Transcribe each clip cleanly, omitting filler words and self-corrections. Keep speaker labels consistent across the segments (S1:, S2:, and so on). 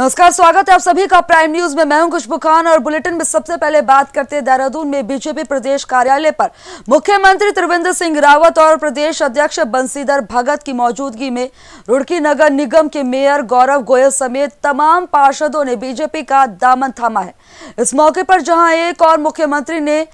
S1: नमस्कार, स्वागत है आप सभी का प्राइम न्यूज में। मैं हूं खुशबू खान और बुलेटिन में सबसे पहले बात करते हैं देहरादून में बीजेपी प्रदेश कार्यालय पर मुख्यमंत्री त्रिवेंद्र सिंह रावत और प्रदेश अध्यक्ष बंशीधर भगत की मौजूदगी में रुड़की नगर निगम के मेयर गौरव गोयल समेत तमाम पार्षदों ने बीजेपी का दामन थामा है। इस मौके पर जहां एक और मुख्यमंत्री ने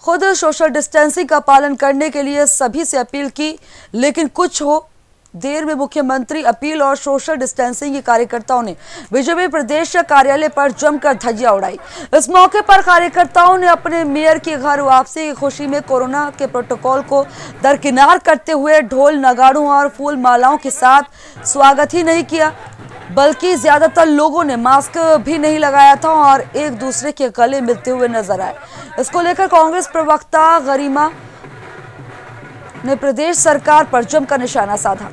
S1: खुद सोशल डिस्टेंसिंग का पालन करने के लिए सभी से अपील की, लेकिन कुछ हो देर में मुख्यमंत्री अपील और सोशल डिस्टेंसिंग के कार्यकर्ताओं ने बीजेपी प्रदेश कार्यालय पर जमकर धज्जियां उड़ाई। इस मौके पर कार्यकर्ताओं ने अपने मेयर के घर वापसी की खुशी में कोरोना के प्रोटोकॉल को दरकिनार करते हुए ढोल नगाड़ों और फूल मालाओं के साथ स्वागत ही नहीं किया, बल्कि ज्यादातर लोगों ने मास्क भी नहीं लगाया था और एक दूसरे के गले मिलते हुए नजर आए। इसको लेकर कांग्रेस प्रवक्ता गरिमा ने प्रदेश सरकार पर जमकर निशाना साधा।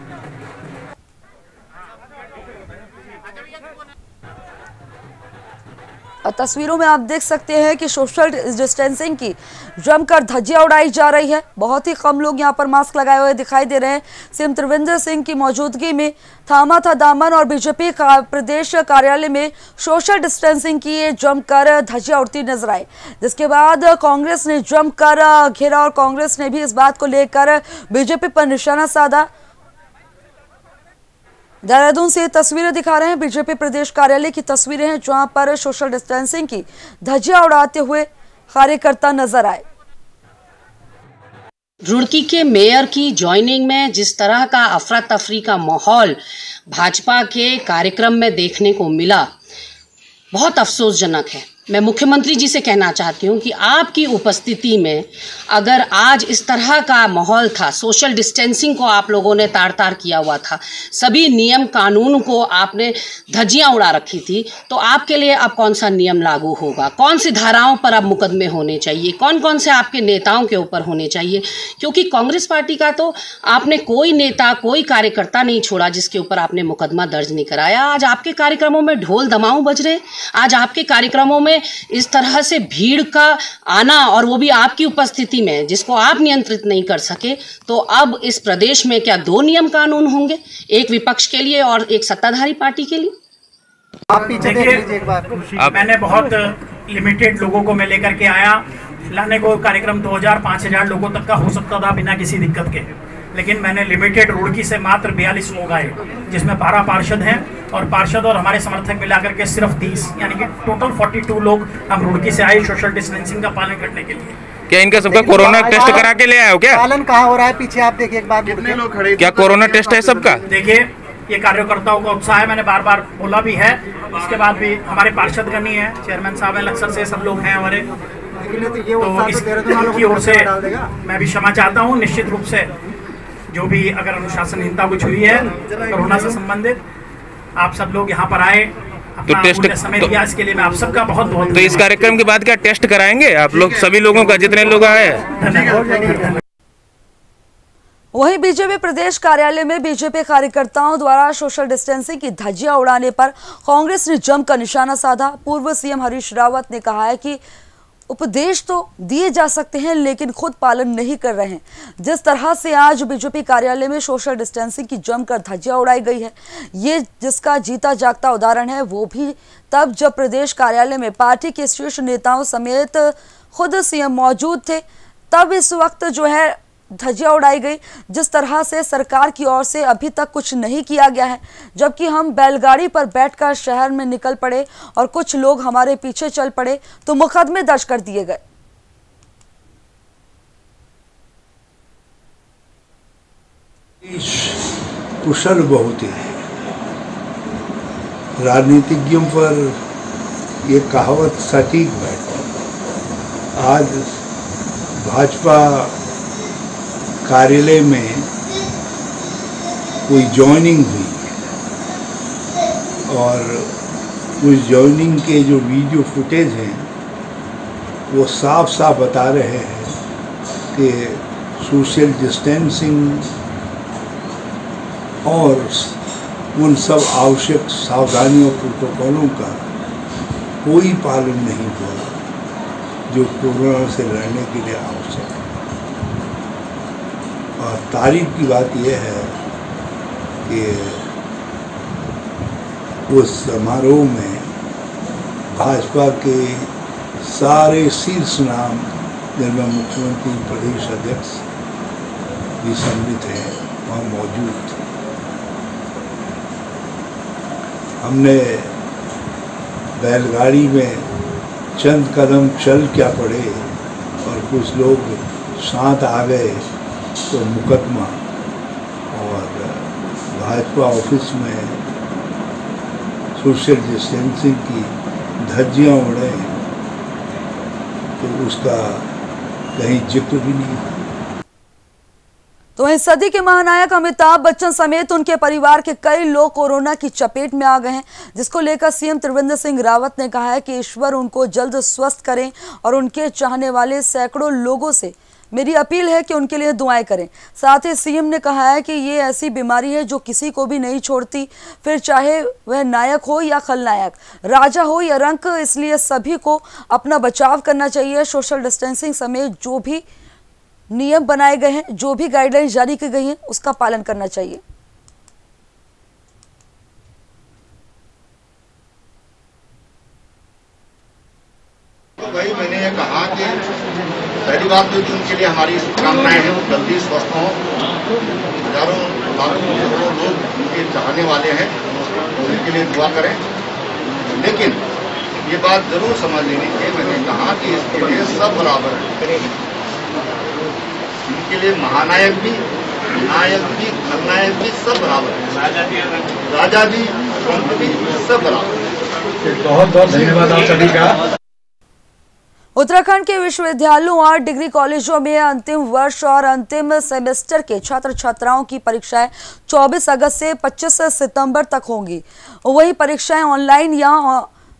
S1: तस्वीरों में आप देख सकते हैं कि सोशल डिस्टेंसिंग की जमकर धज्जियां उड़ाई जा रही है। बहुत ही कम लोग यहां पर मास्क लगाए हुए दिखाई दे रहे हैं। सीएम त्रिवेंद्र सिंह की मौजूदगी में थामा था दामन और बीजेपी का प्रदेश कार्यालय में सोशल डिस्टेंसिंग की जमकर धज्जियां उड़ती नजर आई, जिसके बाद कांग्रेस ने जमकर घेरा और कांग्रेस ने भी इस बात को लेकर बीजेपी पर निशाना साधा। देहरादून से तस्वीरें दिखा रहे हैं, बीजेपी प्रदेश कार्यालय की तस्वीरें हैं जहां पर सोशल डिस्टेंसिंग की धज्जियां उड़ाते हुए कार्यकर्ता नजर आए।
S2: रुड़की के मेयर की ज्वाइनिंग में जिस तरह का अफरा तफरी का माहौल भाजपा के कार्यक्रम में देखने को मिला, बहुत अफसोसजनक है। मैं मुख्यमंत्री जी से कहना चाहती हूँ कि आपकी उपस्थिति में अगर आज इस तरह का माहौल था, सोशल डिस्टेंसिंग को आप लोगों ने तार तार किया हुआ था, सभी नियम कानून को आपने धज्जियां उड़ा रखी थी, तो आपके लिए अब कौन सा नियम लागू होगा, कौन सी धाराओं पर अब मुकदमे होने चाहिए, कौन कौन से आपके नेताओं के ऊपर होने चाहिए? क्योंकि कांग्रेस पार्टी का तो आपने कोई नेता, कोई कार्यकर्ता नहीं छोड़ा जिसके ऊपर आपने मुकदमा दर्ज नहीं कराया। आज आपके कार्यक्रमों में ढोल दमाऊ बज रहे, आज आपके कार्यक्रमों में इस तरह से भीड़ का आना और वो भी आपकी उपस्थिति में, जिसको आप नियंत्रित नहीं कर सके, तो अब इस प्रदेश में क्या दो नियम कानून होंगे, एक विपक्ष के लिए और एक सत्ताधारी पार्टी के लिए?
S3: आप पीछे देख लीजिए एक बार। मैंने बहुत लिमिटेड लोगों को मैं लेकर के आया, लाने को कार्यक्रम 2000-5000 लोगों तक का हो सकता था बिना किसी दिक्कत के, लेकिन मैंने लिमिटेड रुड़की से मात्र 42 लोग आए, जिसमें 12 पार्षद हैं और पार्षद और हमारे समर्थक मिलाकर के सिर्फ 30, यानी कि टोटल 42 लोग हम रुड़की से आए सोशल डिस्टेंसिंग का पालन करने के लिए।
S4: क्या इनका सबका कोरोना टेस्ट करा के ले आए हो क्या?
S3: पालन कहाँ हो रहा है? पीछे आप देखिए एक बार। कितने लोग खड़े? क्या
S4: कोरोना टेस्ट है सबका?
S3: देखिए, ये कार्यकर्ताओं का उत्साह है, मैंने बार बार बोला भी है। उसके बाद भी हमारे पार्षद गणी है, चेयरमैन साहब है, लक्सर से सब लोग हैं हमारे, तो इसकी ओर से मैं भी क्षमा चाहता हूँ। निश्चित रूप से जो भी अगर अनुशासनहीनता कुछ हुई है कोरोना से संबंधित, आप सब लोग यहाँ पर आए, अपना टेस्ट समय दिया, इसके लिए मैं आप सबका बहुत बहुत।
S4: तो इस कार्यक्रम के बाद क्या टेस्ट कराएंगे आप लोग, सभी लोगों का, जितने लोग आए?
S3: धन्यवाद।
S1: वहीं बीजेपी प्रदेश कार्यालय में बीजेपी कार्यकर्ताओं द्वारा सोशल डिस्टेंसिंग की धज्जियां उड़ाने पर कांग्रेस ने जमकर निशाना साधा। पूर्व सीएम हरीश रावत ने कहा है कि उपदेश तो दिए जा सकते हैं लेकिन खुद पालन नहीं कर रहे हैं। जिस तरह से आज बीजेपी कार्यालय में सोशल डिस्टेंसिंग की जमकर धज्जियां उड़ाई गई है, ये जिसका जीता जागता उदाहरण है, वो भी तब जब प्रदेश कार्यालय में पार्टी के शीर्ष नेताओं समेत खुद सीएम मौजूद थे, तब इस वक्त जो है धज्जियां उड़ाई गई। जिस तरह से सरकार की ओर से अभी तक कुछ नहीं किया गया है, जबकि हम बैलगाड़ी पर बैठकर शहर में निकल पड़े और कुछ लोग हमारे पीछे चल पड़े तो मुकदमे दर्ज कर दिए गए।
S5: कुशल बहुत है, राजनीतिज्ञों पर ये कहावत सटीक बैठी। आज भाजपा कार्यालय में कोई ज्वाइनिंग हुई और उस ज्वाइनिंग के जो वीडियो फुटेज हैं वो साफ साफ बता रहे हैं कि सोशल डिस्टेंसिंग और उन सब आवश्यक सावधानियों प्रोटोकॉलों का कोई पालन नहीं हुआ जो कोरोना से लड़ने के लिए आवश्यक है। और तारीफ की बात यह है कि उस समारोह में भाजपा के सारे शीर्ष नाम जिनमें मुख्यमंत्री, प्रदेश अध्यक्ष भी सम्मिलित हैं, वहाँ मौजूद थे। हमने बैलगाड़ी में चंद कदम चल क्या पड़े और कुछ लोग साथ आ गए तो मुकदमा, और भाजपा ऑफिस में सोशल डिस्टेंसिंग की धज्जियाँ उड़े तो उसका कहीं जिक्र भी नहीं है।
S1: तो वहीं सदी के महानायक अमिताभ बच्चन समेत उनके परिवार के कई लोग कोरोना की चपेट में आ गए हैं, जिसको लेकर सीएम त्रिवेंद्र सिंह रावत ने कहा है कि ईश्वर उनको जल्द स्वस्थ करें और उनके चाहने वाले सैकड़ों लोगों से मेरी अपील है कि उनके लिए दुआएं करें। साथ ही सीएम ने कहा है कि ये ऐसी बीमारी है जो किसी को भी नहीं छोड़ती, फिर चाहे वह नायक हो या खलनायक, राजा हो या रंक, इसलिए सभी को अपना बचाव करना चाहिए। सोशल डिस्टेंसिंग समेत जो भी नियम बनाए गए हैं, जो भी गाइडलाइंस जारी की गई हैं, उसका पालन करना चाहिए।
S6: तो भाई मैंने ये कहा कि पहली बात तो उनके लिए हमारी शुभकामनाएं हैं, जल्दी स्वस्थ हों। हजारों लाखों करोड़ों लोग उनके चाहने वाले हैं, उनके लिए दुआ करें। लेकिन ये बात जरूर समझ लेनी चाहिए, मैंने कहा कि इसके लिए सब बराबर है। इनके लिए महानायक भी, नायक भी, खलनायक भी सब बराबर है, राजा भी, संत भी सब बराबर है।
S7: बहुत बहुत धन्यवाद आप सभी का।
S1: उत्तराखंड के विश्वविद्यालयों और डिग्री कॉलेजों में अंतिम वर्ष और अंतिम सेमेस्टर के छात्र छात्राओं की परीक्षाएं 24 अगस्त से 25 सितंबर तक होंगी। वही परीक्षाएं ऑनलाइन या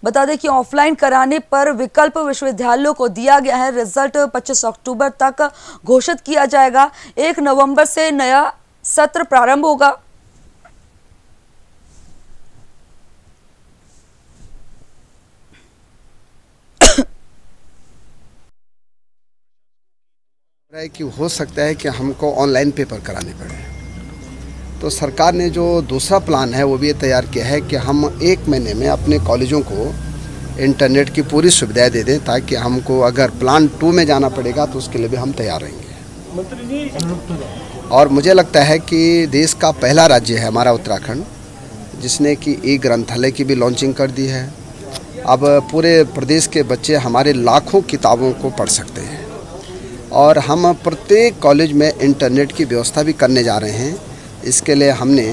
S1: बता दें कि ऑफलाइन कराने पर विकल्प विश्वविद्यालयों को दिया गया है। रिजल्ट 25 अक्टूबर तक घोषित किया जाएगा। 1 नवंबर से नया सत्र प्रारंभ होगा।
S8: कि हो सकता है कि हमको ऑनलाइन पेपर कराने पड़े, तो सरकार ने जो दूसरा प्लान है वो भी तैयार किया है कि हम 1 महीने में अपने कॉलेजों को इंटरनेट की पूरी सुविधाएं दे दें, ताकि हमको अगर प्लान 2 में जाना पड़ेगा तो उसके लिए भी हम तैयार रहेंगे। और मुझे लगता है कि देश का पहला राज्य है हमारा उत्तराखंड, जिसने कि ई-ग्रंथालय की भी लॉन्चिंग कर दी है। अब पूरे प्रदेश के बच्चे हमारे लाखों किताबों को पढ़ सकते हैं, और हम प्रत्येक कॉलेज में इंटरनेट की व्यवस्था भी करने जा रहे हैं। इसके लिए हमने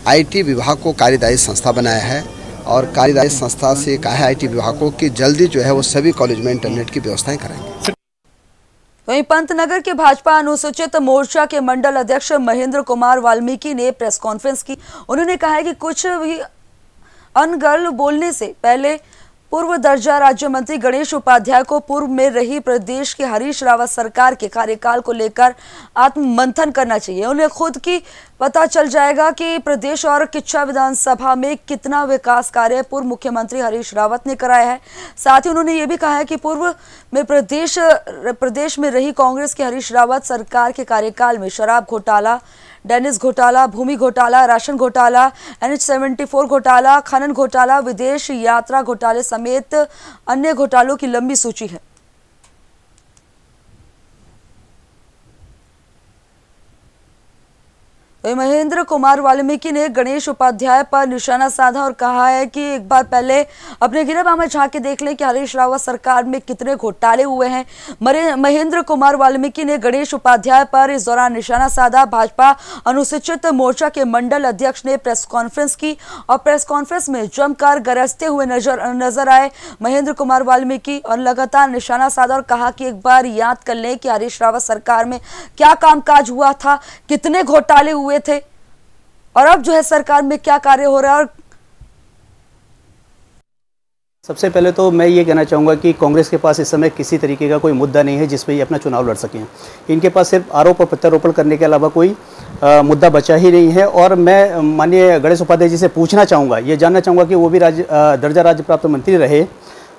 S8: आईटी विभाग को कार्यदायी संस्था बनाया है, और कार्यदायी संस्था से कहा है आईटी विभाग को कि जल्दी जो है वो सभी कॉलेज में इंटरनेट की व्यवस्थाएं करेंगे।
S1: वहीं पंतनगर के भाजपा अनुसूचित मोर्चा के मंडल अध्यक्ष महेंद्र कुमार वाल्मीकि ने प्रेस कॉन्फ्रेंस की। उन्होंने कहा है कि कुछ भी अनर्गल बोलने से पहले पूर्व दर्जा राज्य मंत्री गणेश उपाध्याय को पूर्व में रही प्रदेश के हरीश रावत सरकार के कार्यकाल को लेकर आत्ममंथन करना चाहिए। उन्हें खुद की पता चल जाएगा कि प्रदेश और किच्छा विधानसभा में कितना विकास कार्य पूर्व मुख्यमंत्री हरीश रावत ने कराया है। साथ ही उन्होंने ये भी कहा है कि पूर्व में प्रदेश में रही कांग्रेस के हरीश रावत सरकार के कार्यकाल में शराब घोटाला, डेनिस घोटाला, भूमि घोटाला, राशन घोटाला, NH-74 घोटाला, खनन घोटाला, विदेश यात्रा घोटाले समेत अन्य घोटालों की लंबी सूची है। महेंद्र कुमार वाल्मीकि ने गणेश उपाध्याय पर निशाना साधा और कहा है कि एक बार पहले अपने गिरबान में झांक के देख लें कि हरीश रावत सरकार में कितने घोटाले हुए हैं। महेंद्र कुमार वाल्मीकि ने गणेश उपाध्याय पर इस दौरान निशाना साधा। भाजपा अनुसूचित मोर्चा के मंडल अध्यक्ष ने प्रेस कॉन्फ्रेंस की और प्रेस कॉन्फ्रेंस में जमकर गरजते हुए नजर आए महेंद्र कुमार वाल्मीकि और लगातार निशाना साधा और कहा कि एक बार याद कर लें कि हरीश रावत सरकार में क्या कामकाज हुआ था, कितने घोटाले हुए थे और अब जो है सरकार में क्या कार्य हो रहा है। और
S9: सबसे पहले तो मैं ये कहना चाहूँगा कि कांग्रेस के पास इस समय किसी तरीके का कोई मुद्दा नहीं है जिस पे ये अपना चुनाव लड़ सकें। इनके पास सिर्फ आरोप और प्रत्यारोपण करने के अलावा कोई मुद्दा बचा ही नहीं है। और मैं माननीय गणेश उपाध्याय जी से पूछना चाहूँगा, ये जानना चाहूँगा कि वो भी दर्जा राज्य प्राप्त मंत्री रहे,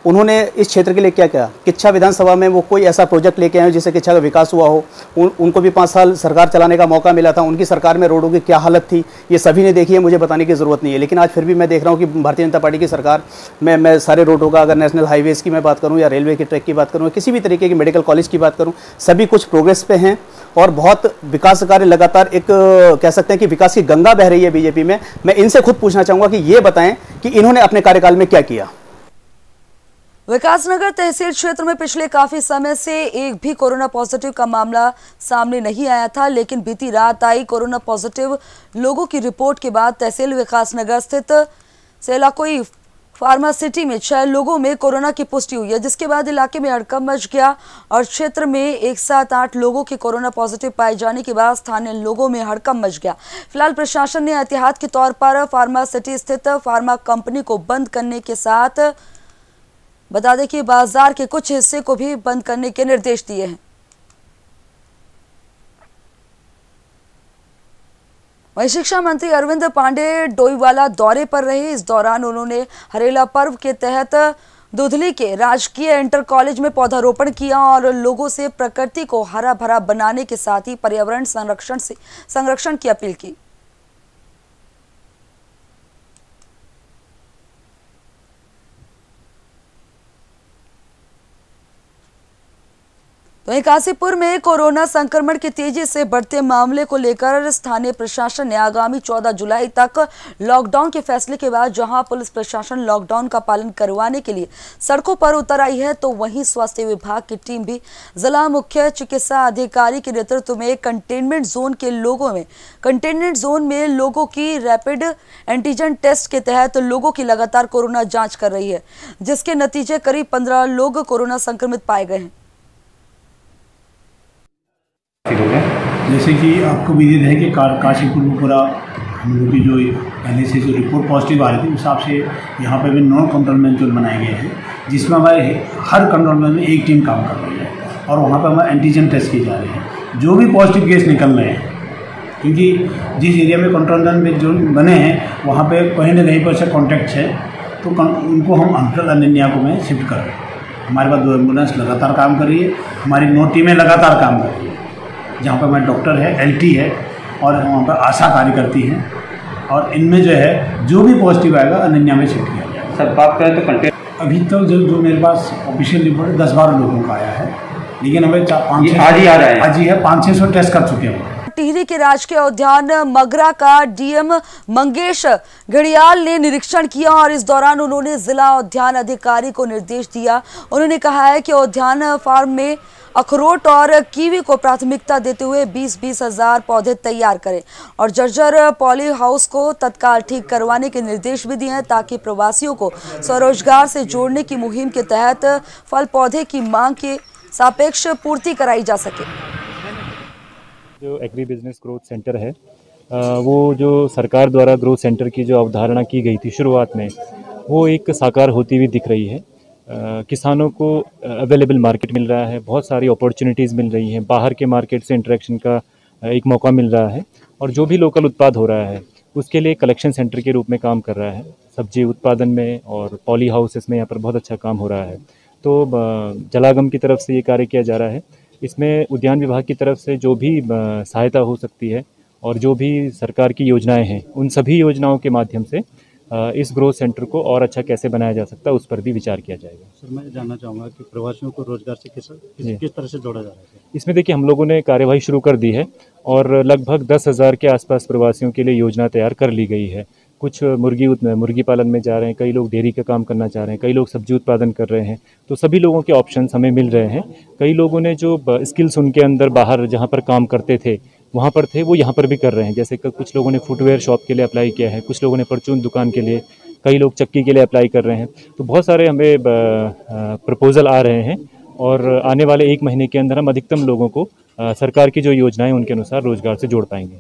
S9: उन्होंने इस क्षेत्र के लिए क्या किया। किच्छा विधानसभा में वो कोई ऐसा प्रोजेक्ट लेके आए हो जिससे किच्छा का विकास हुआ हो। उनको भी 5 साल सरकार चलाने का मौका मिला था। उनकी सरकार में रोडों की क्या हालत थी ये सभी ने देखी है, मुझे बताने की ज़रूरत नहीं है। लेकिन आज फिर भी मैं देख रहा हूँ कि भारतीय जनता पार्टी की सरकार में मैं सारे रोडों का, अगर नेशनल हाईवेज़ की मैं बात करूँ या रेलवे के ट्रैक की बात करूँ, किसी भी तरीके की मेडिकल कॉलेज की बात करूँ, सभी कुछ प्रोग्रेस पे हैं और बहुत विकास कार्य लगातार एक कह सकते हैं कि विकास की गंगा बह रही है बीजेपी में। मैं इनसे खुद पूछना चाहूँगा कि ये बताएं कि इन्होंने अपने कार्यकाल में क्या किया।
S1: विकासनगर तहसील क्षेत्र में पिछले काफी समय से एक भी कोरोना पॉजिटिव का मामला सामने नहीं आया था, लेकिन बीती रात आई कोरोना पॉजिटिव लोगों की रिपोर्ट के बाद तहसील विकासनगर स्थित सेलाकोई फार्मासिटी में 6 लोगों में कोरोना की पुष्टि हुई है, जिसके बाद इलाके में हड़कंप मच गया और क्षेत्र में एक साथ 8 लोगों के कोरोना पॉजिटिव पाए जाने के बाद स्थानीय लोगों में हड़कंप मच गया। फिलहाल प्रशासन ने एहतियात के तौर पर फार्मासिटी स्थित फार्मा कंपनी को बंद करने के साथ बता दें कि बाजार के कुछ हिस्से को भी बंद करने के निर्देश दिए हैं। वहीं शिक्षा मंत्री अरविंद पांडे डोईवाला दौरे पर रहे। इस दौरान उन्होंने हरेला पर्व के तहत दुधली के राजकीय इंटर कॉलेज में पौधारोपण किया और लोगों से प्रकृति को हरा भरा बनाने के साथ ही पर्यावरण संरक्षण की अपील की। वहीं काशीपुर में कोरोना संक्रमण के तेजी से बढ़ते मामले को लेकर स्थानीय प्रशासन ने आगामी 14 जुलाई तक लॉकडाउन के फैसले के बाद जहां पुलिस प्रशासन लॉकडाउन का पालन करवाने के लिए सड़कों पर उतर आई है, तो वहीं स्वास्थ्य विभाग की टीम भी जिला मुख्य चिकित्सा अधिकारी के नेतृत्व में कंटेनमेंट जोन में लोगों की रैपिड एंटीजन टेस्ट के तहत लोगों की लगातार कोरोना जाँच कर रही है, जिसके नतीजे करीब 15 लोग कोरोना संक्रमित पाए गए हैं।
S7: जैसे कि आपको विदित है कि काशीपुर में पूरा हम लोग की जो पहले से जो रिपोर्ट पॉजिटिव आ रही थी उस हिसाब से यहाँ पे भी नॉन कंट्रोलमेंट जोन बनाए गए हैं, जिसमें हमारे हर कंट्रोलमेंट में एक टीम काम कर रही है और वहाँ पर हमारे एंटीजन टेस्ट किए जा रहे हैं। जो भी पॉजिटिव केस निकल रहे हैं, क्योंकि जिस एरिया में कंट्रोलमेंट जोन बने हैं वहाँ पर कहीं ना कहीं पर से कॉन्टैक्ट है, तो उनको हम अंडर अनन्याकों में शिफ्ट कर रहे हैं। हमारे पास 2 एम्बुलेंस लगातार काम कर रही है, हमारी 9 टीमें लगातार काम कर रही है, जहाँ पर हमारे डॉक्टर है, एलटी है और वहाँ पर आशा कार्यकर्ती हैं, और इनमें जो है जो भी पॉजिटिव आएगा अनन्या में शिफ्ट किया जाएगा।
S10: सर बात करें तो कंटेक्ट
S7: अभी तक जो मेरे पास ऑफिशियल रिपोर्ट 10-12 लोगों का आया है, लेकिन हमें 500
S10: आज ही आ रहा है,
S7: आज ही है 500 टेस्ट कर चुके हैं।
S1: टिहरी के राजकीय उद्यान मगरा का डीएम मंगेश घड़ियाल ने निरीक्षण किया और इस दौरान उन्होंने जिला उद्यान अधिकारी को निर्देश दिया। उन्होंने कहा है कि उद्यान फार्म में अखरोट और कीवी को प्राथमिकता देते हुए 20-20 हजार पौधे तैयार करें और जर्जर पॉली हाउस को तत्काल ठीक करवाने के निर्देश भी दिए हैं, ताकि प्रवासियों को स्वरोजगार से जोड़ने की मुहिम के तहत फल पौधे की मांग के सापेक्ष पूर्ति कराई जा सके।
S11: जो एग्री बिजनेस ग्रोथ सेंटर है, वो जो सरकार द्वारा ग्रोथ सेंटर की जो अवधारणा की गई थी शुरुआत में, वो एक साकार होती हुई दिख रही है। किसानों को अवेलेबल मार्केट मिल रहा है, बहुत सारी अपॉर्चुनिटीज़ मिल रही हैं, बाहर के मार्केट से इंटरेक्शन का एक मौका मिल रहा है, और जो भी लोकल उत्पाद हो रहा है उसके लिए कलेक्शन सेंटर के रूप में काम कर रहा है। सब्जी उत्पादन में और पॉली हाउसेस में यहाँ पर बहुत अच्छा काम हो रहा है। तो जलागम की तरफ से ये कार्य किया जा रहा है। इसमें उद्यान विभाग की तरफ से जो भी सहायता हो सकती है और जो भी सरकार की योजनाएं हैं, उन सभी योजनाओं के माध्यम से इस ग्रोथ सेंटर को और अच्छा कैसे बनाया जा सकता है उस पर भी विचार किया जाएगा।
S12: सर मैं जानना चाहूँगा कि प्रवासियों को रोजगार से किस तरह से जोड़ा जा रहा है?
S11: इसमें देखिए, हम लोगों ने कार्यवाही शुरू कर दी है और लगभग 10,000 के आसपास प्रवासियों के लिए योजना तैयार कर ली गई है। कुछ मुर्गी पालन में जा रहे हैं, कई लोग डेयरी का काम करना चाह रहे हैं, कई लोग सब्जी उत्पादन कर रहे हैं। तो सभी लोगों के ऑप्शंस हमें मिल रहे हैं। कई लोगों ने जो स्किल्स उनके अंदर बाहर जहाँ पर काम करते थे वहाँ पर थे, वो यहाँ पर भी कर रहे हैं। जैसे कुछ लोगों ने फुटवेयर शॉप के लिए अप्लाई किया है, कुछ लोगों ने परचून दुकान के लिए, कई लोग चक्की के लिए अप्लाई कर रहे हैं। तो बहुत सारे हमें प्रपोजल आ रहे हैं और आने वाले 1 महीने के अंदर हम अधिकतम लोगों को सरकार की जो योजनाएं उनके अनुसार रोजगार से जोड़ पाएंगे।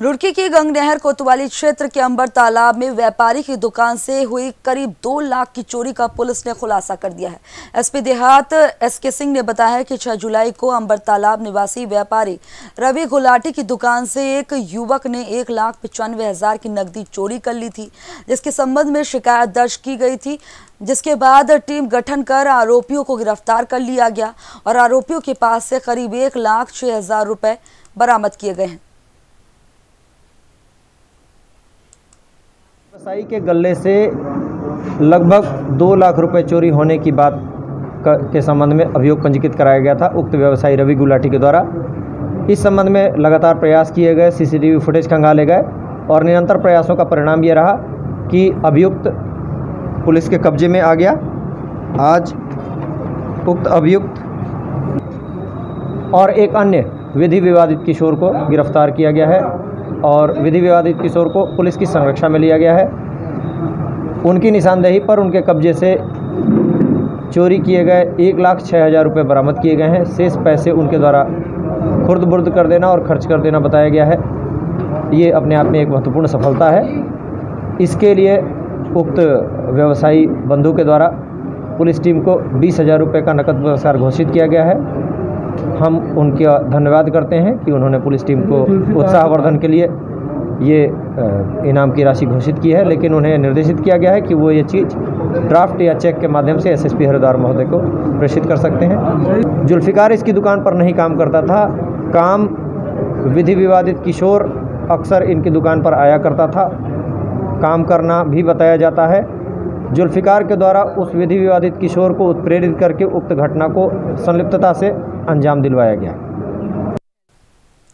S1: रुड़की की गंगनहर कोतवाली क्षेत्र के अंबर तालाब में व्यापारी की दुकान से हुई करीब 2 लाख की चोरी का पुलिस ने खुलासा कर दिया है। एसपी देहात एसके सिंह ने बताया कि 6 जुलाई को अंबर तालाब निवासी व्यापारी रवि गुलाटी की दुकान से एक युवक ने 1,95,000 की नकदी चोरी कर ली थी, जिसके संबंध में शिकायत दर्ज की गई थी, जिसके बाद टीम गठन कर आरोपियों को गिरफ्तार कर लिया गया और आरोपियों के पास से करीब 1,06,000 रुपए बरामद किए गए हैं।
S10: व्यवसायी के गले से लगभग 2 लाख रुपए चोरी होने की बात के संबंध में अभियोग पंजीकृत कराया गया था उक्त व्यवसायी रवि गुलाटी के द्वारा। इस संबंध में लगातार प्रयास किए गए, सीसीटीवी फुटेज खंगाले गए और निरंतर प्रयासों का परिणाम ये रहा कि अभियुक्त पुलिस के कब्जे में आ गया। आज उक्त अभियुक्त और एक अन्य विधि विवादित किशोर को गिरफ्तार किया गया है और विधि विवादित किशोर को पुलिस की संरक्षा में लिया गया है। उनकी निशानदेही पर उनके कब्जे से चोरी किए गए 1,06,000 रुपये बरामद किए गए हैं। शेष पैसे उनके द्वारा खुर्द बुर्द कर देना और खर्च कर देना बताया गया है। ये अपने आप में एक महत्वपूर्ण सफलता है। इसके लिए उक्त व्यवसायी बंधु के द्वारा पुलिस टीम को 20,000 रुपये का नकद पुरस्कार घोषित किया गया है। हम उनका धन्यवाद करते हैं कि उन्होंने पुलिस टीम को उत्साहवर्धन के लिए ये इनाम की राशि घोषित की है, लेकिन उन्हें निर्देशित किया गया है कि वो ये चीज़ ड्राफ्ट या चेक के माध्यम से एसएसपी हरिद्वार महोदय को प्रेषित कर सकते हैं। जुल्फिकार इसकी दुकान पर नहीं काम करता था, काम विधि विवादित किशोर अक्सर इनकी दुकान पर आया करता था, काम करना भी बताया जाता है। जुल्फिकार के द्वारा उस विधि विवादित किशोर को उत्प्रेरित करके उक्त घटना को संलिप्तता से अंजाम दिलवाया गया।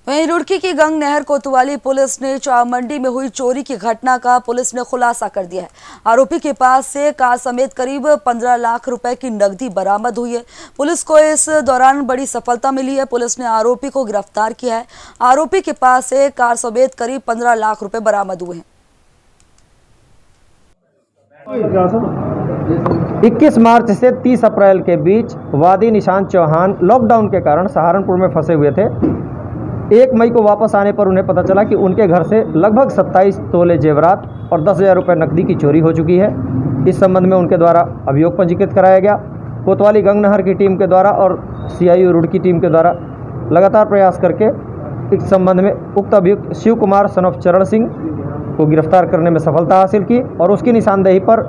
S1: वहीं रुड़की की गंगनहर कोतवाली पुलिस ने चाव मंडी में हुई चोरी की घटना का पुलिस ने खुलासा कर दिया है। आरोपी के पास से कार समेत करीब 15 लाख रुपए की नकदी बरामद हुई है। पुलिस को इस दौरान बड़ी सफलता मिली है। पुलिस ने आरोपी को गिरफ्तार किया है। आरोपी के पास से कार समेत करीब 15 लाख रुपए बरामद हुए हैं।
S10: 21 मार्च से 30 अप्रैल के बीच वादी निशांत चौहान लॉकडाउन के कारण सहारनपुर में फंसे हुए थे। 1 मई को वापस आने पर उन्हें पता चला कि उनके घर से लगभग 27 तोले जेवरात और 10,000 रुपये नकदी की चोरी हो चुकी है। इस संबंध में उनके द्वारा अभियोग पंजीकृत कराया गया। कोतवाली गंगनहर की टीम के द्वारा और CIU रुड़की टीम के द्वारा लगातार प्रयास करके इस संबंध में उक्त अभियुक्त शिव कुमार सन ऑफ चरण सिंह को गिरफ्तार करने में सफलता हासिल की और उसकी निशानदेही पर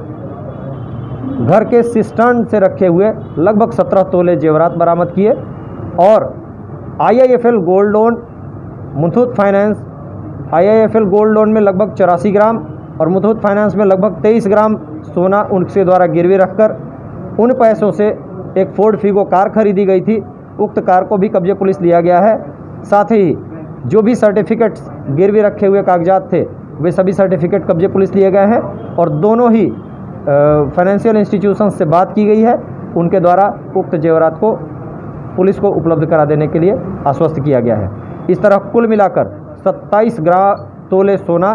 S10: घर के सिस्टर्न से रखे हुए लगभग 17 तोले जेवरात बरामद किए और IIFL gold loan, Muthoot finance IIFL gold loan में लगभग 84 ग्राम और मुथूट फाइनेंस में लगभग 23 ग्राम सोना उनके द्वारा गिरवी रखकर उन पैसों से एक फोर्ड फीगो कार खरीदी गई थी। उक्त कार को भी कब्जे पुलिस लिया गया है। साथ ही जो भी सर्टिफिकेट्स गिरवी रखे हुए कागजात थे वे सभी सर्टिफिकेट कब्जे पुलिस लिए गए हैं और दोनों ही फाइनेंशियल इंस्टीट्यूशन से बात की गई है। उनके द्वारा उक्त जेवरात को पुलिस को उपलब्ध करा देने के लिए आश्वस्त किया गया है। इस तरह कुल मिलाकर 27 तोले सोना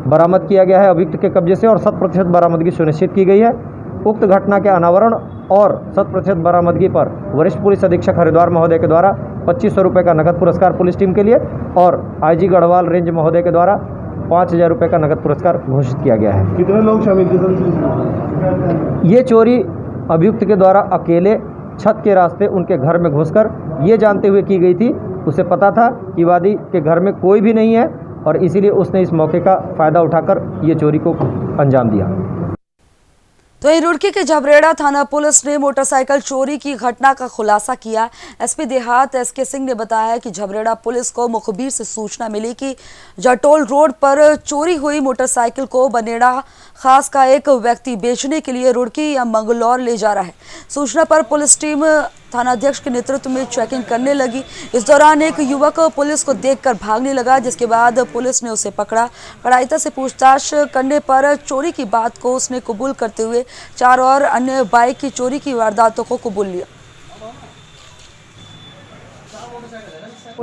S10: बरामद किया गया है अभियुक्त के कब्जे से और 100% बरामदगी सुनिश्चित की गई है। उक्त घटना के अनावरण और 100% बरामदगी पर वरिष्ठ पुलिस अधीक्षक हरिद्वार महोदय के द्वारा 2500 रुपये का नकद पुरस्कार पुलिस टीम के लिए और IG गढ़वाल रेंज महोदय के द्वारा 5,000 रुपये का नकद पुरस्कार घोषित किया गया है।
S13: कितने लोग शामिल थे?
S10: ये चोरी अभियुक्त के द्वारा अकेले छत के रास्ते उनके घर में घुसकर ये जानते हुए की गई थी, उसे पता था कि वादी के घर में कोई भी नहीं है और इसीलिए उसने इस मौके का फ़ायदा उठाकर ये चोरी को अंजाम दिया।
S1: तो वहीं रुड़की के झबरेड़ा थाना पुलिस ने मोटरसाइकिल चोरी की घटना का खुलासा किया। एसपी देहात SK सिंह ने बताया कि झबरेड़ा पुलिस को मुखबिर से सूचना मिली कि जटोल रोड पर चोरी हुई मोटरसाइकिल को बनेड़ा खास का एक व्यक्ति बेचने के लिए रुड़की या मंगलौर ले जा रहा है। सूचना पर पुलिस टीम थानाध्यक्ष के नेतृत्व में चेकिंग करने लगी। इस दौरान एक युवक पुलिस को देखकर भागने लगा, जिसके बाद पुलिस ने उसे पकड़ा। कड़ाईता से पूछताछ करने पर चोरी की बात को उसने कबूल करते हुए 4 और अन्य बाइक की चोरी की वारदातों को कबूल लिया।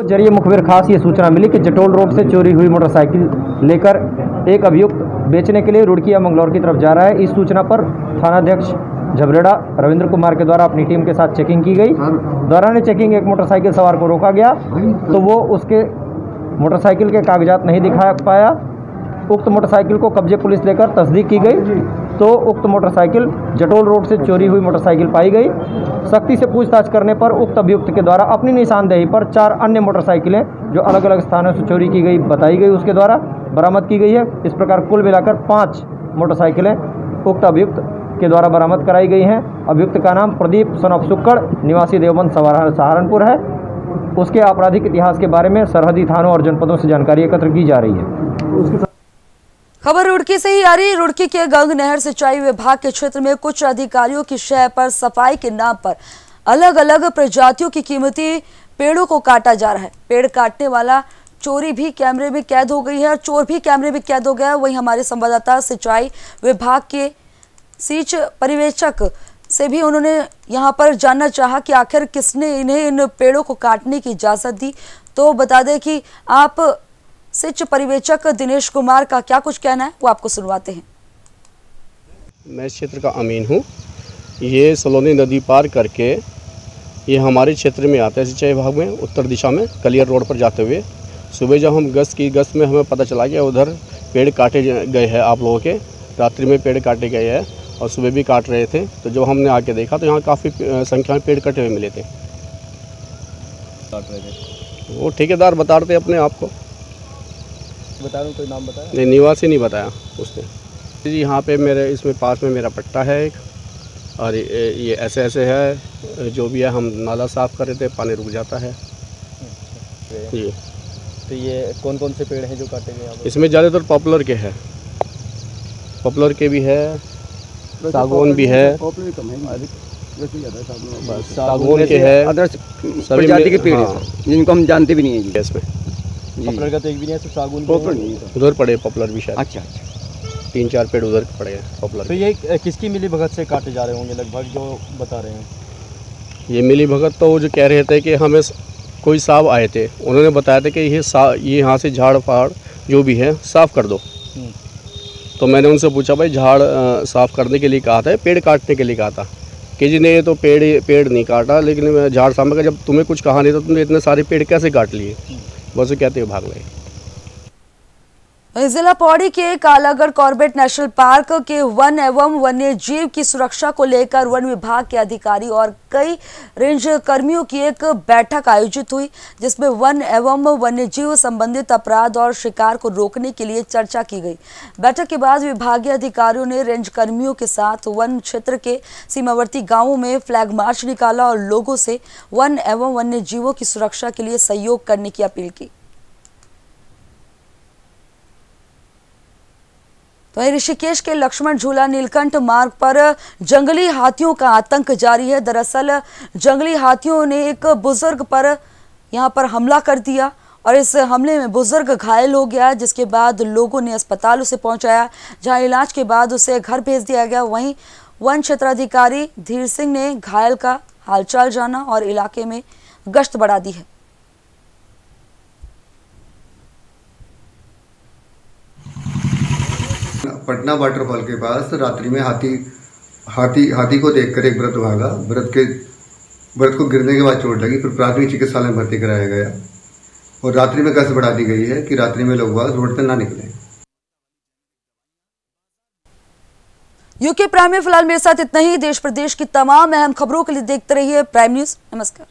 S10: जरिए मुखबिर खास ये सूचना मिली कि जटोल रोड से चोरी हुई मोटरसाइकिल लेकर एक अभियुक्त बेचने के लिए रुड़की या मंगलौर की तरफ जा रहा है। इस सूचना पर थानाध्यक्ष झबरेड़ा रविंद्र कुमार के द्वारा अपनी टीम के साथ चेकिंग की गई। दौरान चेकिंग एक मोटरसाइकिल सवार को रोका गया तो वो उसके मोटरसाइकिल के कागजात नहीं दिखा पाया। उक्त मोटरसाइकिल को कब्जे पुलिस लेकर तस्दीक की गई तो उक्त मोटरसाइकिल जटोल रोड से चोरी हुई मोटरसाइकिल पाई गई। सख्ती से पूछताछ करने पर उक्त अभियुक्त के द्वारा अपनी निशानदेही पर 4 अन्य मोटरसाइकिलें जो अलग अलग स्थानों से चोरी की गई बताई गई उसके द्वारा बरामद की गई है। इस प्रकार कुल मिलाकर 5 मोटरसाइकिलें उक्त अभियुक्त के द्वारा बरामद कराई गई हैं। अभियुक्त का नाम प्रदीप सन ऑफ सुक्कड़ निवासी देवबंद सहारनपुर है। उसके आपराधिक इतिहास के बारे में सरहदी थानों और जनपदों से जानकारी एकत्र की जा रही है।
S1: खबर रुड़की से ही आ रही। रुड़की के गंग नहर सिंचाई विभाग के क्षेत्र में कुछ अधिकारियों की शय पर सफाई के नाम पर अलग अलग प्रजातियों की कीमती पेड़ों को काटा जा रहा है। पेड़ काटने वाला चोरी भी कैमरे में कैद हो गई है और चोर भी कैमरे में कैद हो गया है। वहीं हमारे संवाददाता सिंचाई विभाग के सीच पर्यवेक्षक से भी उन्होंने यहां पर जानना चाहा कि आखिर किसने इन्हें इन पेड़ों को काटने की इजाजत दी। तो बता दें कि आप सिंच पर्यवेक्षक दिनेश कुमार का क्या कुछ कहना है वो आपको सुनवाते हैं।
S14: मैं इस क्षेत्र का अमीन हूँ। ये सलोनी नदी पार करके ये हमारे क्षेत्र में आता है सिंचाई विभाग में उत्तर दिशा में कलियर रोड पर जाते हुए। सुबह जब हम गश्त में हमें पता चला कि उधर पेड़ काटे गए हैं आप लोगों के, रात्रि में पेड़ काटे गए हैं और सुबह भी काट रहे थे। तो जब हमने आके देखा तो यहाँ काफ़ी संख्या में पेड़ कटे हुए मिले थे।
S15: काट रहे थे
S14: वो ठेकेदार बता रहे थे अपने आप को।
S15: बता रहा कोई नाम बताया?
S14: नहीं, निवासी नहीं बताया उसने जी। यहाँ पे मेरे इसमें पास में मेरा पट्टा है एक और ये ऐसे है जो भी है। हम नाला साफ़ कर रहे थे, पानी रुक जाता है जी।
S15: तो ये कौन कौन से पेड़ हैं जो काटे गए?
S14: इसमें ज़्यादातर पॉपुलर के है, पॉपुलर के भी है, सागौन भी है, सागौन के है,
S15: अदर्स
S14: सभी
S15: प्रजाति के पेड़
S14: हाँ।
S15: हैं जिनको हम जानते भी नहीं है जी।
S14: इसमें
S15: पॉपुलर का तो एक भी नहीं है, सिर्फ सागौन
S14: उधर पड़े पॉपुलर भी शायद।
S15: अच्छा
S14: 3-4 पेड़ उधर पड़े हैं पॉपुलर।
S15: तो ये किसकी मिली भगत से काटे जा रहे होंगे लगभग जो बता रहे हैं?
S14: ये मिली भगत तो जो कह रहे थे कि हमें कोई साहब आए थे, उन्होंने बताया था कि ये यहाँ से झाड़ फाड़ जो भी है साफ़ कर दो। तो मैंने उनसे पूछा भाई झाड़ साफ़ करने के लिए कहा था, पेड़ काटने के लिए कहा था कि जी ने तो पेड़ नहीं काटा, लेकिन मैं झाड़ सामने का जब तुम्हें कुछ कहा नहीं तो तुमने इतने सारे पेड़ कैसे काट लिए? बस कहते हुए भाग गए।
S1: जिला पौड़ी के कालागढ़ कॉर्बेट नेशनल पार्क के वन एवं वन्य जीव की सुरक्षा को लेकर वन विभाग के अधिकारी और कई रेंज कर्मियों की एक बैठक आयोजित हुई, जिसमें वन एवं वन्य जीव संबंधित अपराध और शिकार को रोकने के लिए चर्चा की गई। बैठक के बाद विभागीय अधिकारियों ने रेंज कर्मियों के साथ वन क्षेत्र के सीमावर्ती गांवों में फ्लैग मार्च निकाला और लोगों से वन एवं वन्य जीवों की सुरक्षा के लिए सहयोग करने की अपील की। तो ऋषिकेश के लक्ष्मण झूला नीलकंठ मार्ग पर जंगली हाथियों का आतंक जारी है। दरअसल जंगली हाथियों ने एक बुजुर्ग पर यहां पर हमला कर दिया और इस हमले में बुजुर्ग घायल हो गया, जिसके बाद लोगों ने अस्पताल उसे पहुंचाया, जहां इलाज के बाद उसे घर भेज दिया गया। वहीं वन क्षेत्राधिकारी धीर सिंह ने घायल का हालचाल जाना और इलाके में गश्त बढ़ा दी है।
S16: पटना वाटरफॉल के पास रात्रि में हाथी को देखकर एक वृद्ध भागा। वृद्ध को गिरने के बाद चोट लगी, फिर प्राथमिक चिकित्सालय में भर्ती कराया गया और रात्रि में गश्त बढ़ा दी गई है कि रात्रि में लोग रोड पर ना निकले।
S1: यूके प्राइम में फिलहाल मेरे साथ इतना ही। देश प्रदेश की तमाम अहम खबरों के लिए देखते रहिए प्राइम न्यूज। नमस्कार।